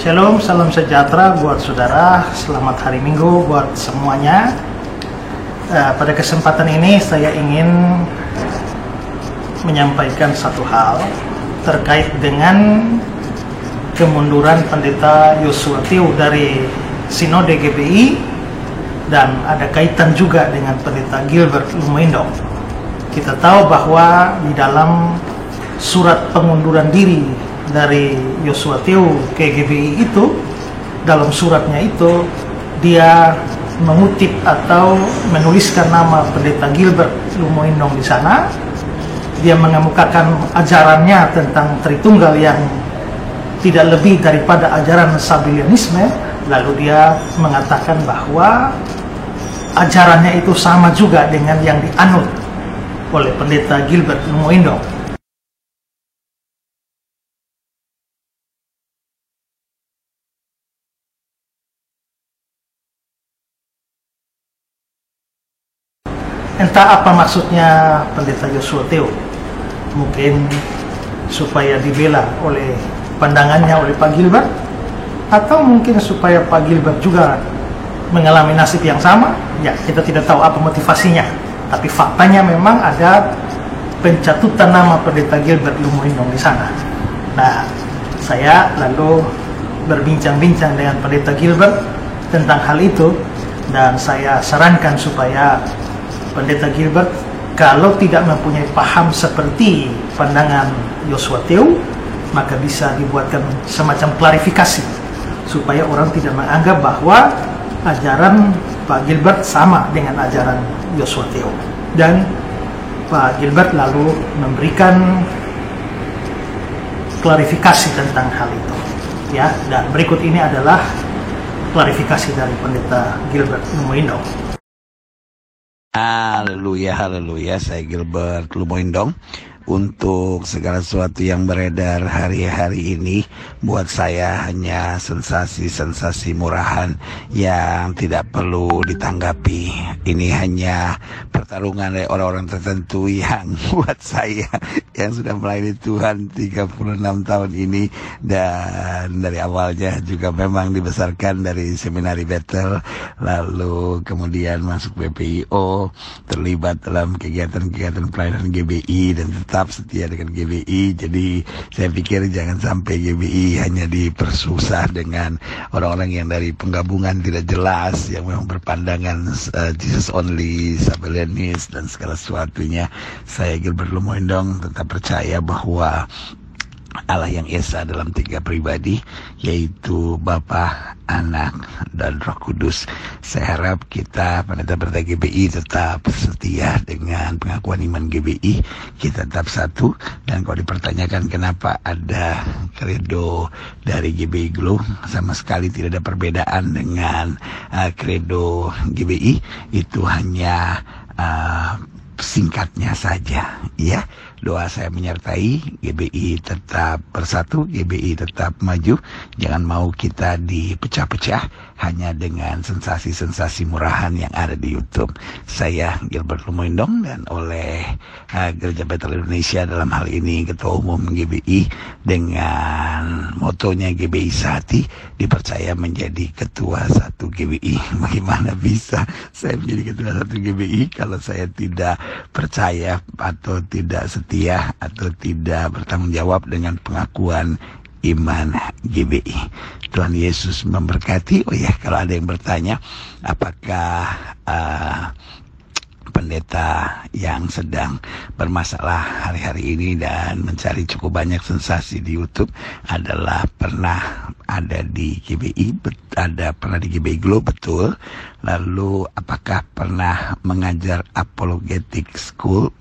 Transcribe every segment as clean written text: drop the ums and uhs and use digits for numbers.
Shalom, salam sejahtera buat saudara. Selamat hari Minggu buat semuanya. Pada kesempatan ini saya ingin menyampaikan satu hal terkait dengan kemunduran Pendeta Yosua Tiu dari Sinode GBI, dan ada kaitan juga dengan Pendeta Gilbert Lumoindong. Kita tahu bahwa di dalam surat pengunduran diri dari Yosua Tiu ke GBI itu, dalam suratnya itu dia mengutip atau menuliskan nama Pendeta Gilbert Lumoindong di sana. Dia mengemukakan ajarannya tentang Tritunggal yang tidak lebih daripada ajaran Sabellianisme. Lalu dia mengatakan bahwa ajarannya itu sama juga dengan yang dianut oleh Pendeta Gilbert Lumoindong. Entah apa maksudnya Pendeta Yosua Tiu. Mungkin supaya dibela oleh pandangannya oleh Pak Gilbert, atau mungkin supaya Pak Gilbert juga mengalami nasib yang sama. Ya, kita tidak tahu apa motivasinya. Tapi faktanya memang ada pencatutan nama Pendeta Gilbert Lumoindong di sana. Nah, saya lalu berbincang-bincang dengan Pendeta Gilbert tentang hal itu, dan saya sarankan supaya Pendeta Gilbert, kalau tidak mempunyai paham seperti pandangan Yosua Tiu, maka bisa dibuatkan semacam klarifikasi supaya orang tidak menganggap bahwa ajaran Pak Gilbert sama dengan ajaran Yosua Tiu. Dan Pak Gilbert lalu memberikan klarifikasi tentang hal itu. Ya, dan berikut ini adalah klarifikasi dari Pendeta Gilbert Lumoindong. Haleluya, haleluya. Saya Gilbert Lumoindong. Untuk segala sesuatu yang beredar hari-hari ini, buat saya hanya sensasi-sensasi murahan yang tidak perlu ditanggapi. Ini hanya pertarungan dari orang-orang tertentu yang buat saya yang sudah melayani Tuhan 36 tahun ini, dan dari awalnya juga memang dibesarkan dari seminari Bethel, lalu kemudian masuk BPIO, terlibat dalam kegiatan-kegiatan pelayanan GBI, dan tetap setia dengan GBI. Jadi saya pikir jangan sampai GBI hanya dipersusah dengan orang-orang yang dari penggabungan tidak jelas, yang memang berpandangan Jesus only, Sabellianis, dan segala sesuatunya. Saya Gilbert Lumoindong tetap percaya bahwa Allah yang Esa dalam 3 pribadi, yaitu Bapa, Anak, dan Roh Kudus. Saya harap kita pendeta-pendeta GBI tetap setia dengan pengakuan iman GBI. Kita tetap satu, dan kalau dipertanyakan kenapa ada kredo dari GBI Glow, sama sekali tidak ada perbedaan dengan kredo GBI. Itu hanya singkatnya saja, ya. Doa saya menyertai GBI tetap bersatu, GBI tetap maju. Jangan mau kita dipecah-pecah hanya dengan sensasi-sensasi murahan yang ada di YouTube. Saya Gilbert Lumoindong, dan oleh Gereja Bethel Indonesia, dalam hal ini Ketua Umum GBI, dengan motonya GBI Sehati, dipercaya menjadi Ketua 1 GBI. Bagaimana bisa saya menjadi Ketua 1 GBI kalau saya tidak percaya atau tidak setia atau tidak bertanggung jawab dengan pengakuan iman GBI. Tuhan Yesus memberkati. Oh ya, kalau ada yang bertanya apakah pendeta yang sedang bermasalah hari-hari ini dan mencari cukup banyak sensasi di YouTube adalah pernah ada di GBI, pernah di GBI Glow, betul. Lalu apakah pernah mengajar apologetic school?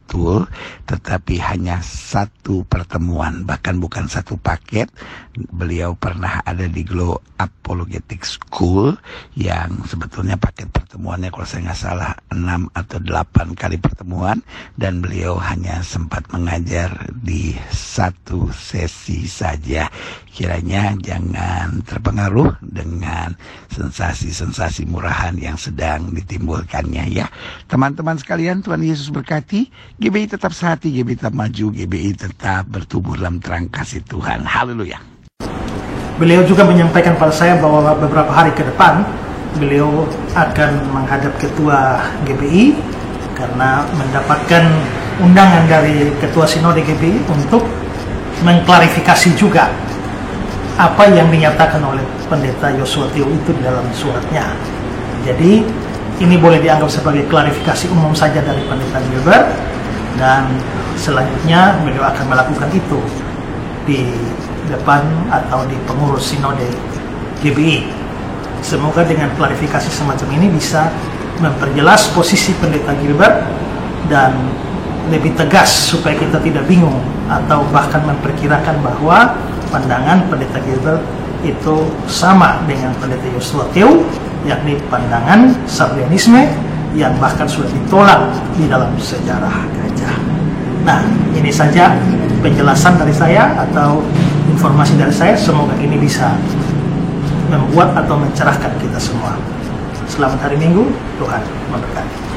Betul, tetapi hanya satu pertemuan, bahkan bukan satu paket. Beliau pernah ada di Glow Apologetic School, yang sebetulnya paket pertemuannya kalau saya nggak salah 6 atau 8 kali pertemuan, dan beliau hanya sempat mengajar di satu sesi saja. Kiranya jangan terpengaruh dengan sensasi-sensasi murahan yang sedang ditimbulkannya, ya. Teman-teman sekalian, Tuhan Yesus berkati. GBI tetap sehati, GBI tetap maju, GBI tetap bertumbuh dalam terang kasih Tuhan. Haleluya. beliau juga menyampaikan pada saya bahwa beberapa hari ke depan beliau akan menghadap ketua GBI karena mendapatkan undangan dari ketua sinode GBI untuk mengklarifikasi juga apa yang dinyatakan oleh pendeta Yosua Tio itu di dalam suratnya. Jadi ini boleh dianggap sebagai klarifikasi umum saja dari pendeta Gilbert, dan selanjutnya beliau akan melakukan itu di depan atau di pengurus sinode GBI. Semoga dengan klarifikasi semacam ini bisa memperjelas posisi pendeta Gilbert dan lebih tegas supaya kita tidak bingung atau bahkan memperkirakan bahwa pandangan pendeta Gilbert itu sama dengan pendeta Yosua Tio, yakni pandangan Sardianisme yang bahkan sudah ditolak di dalam sejarah gereja. Nah, ini saja penjelasan dari saya atau informasi dari saya. Semoga ini bisa membuat atau mencerahkan kita semua. Selamat hari Minggu, Tuhan memberkati.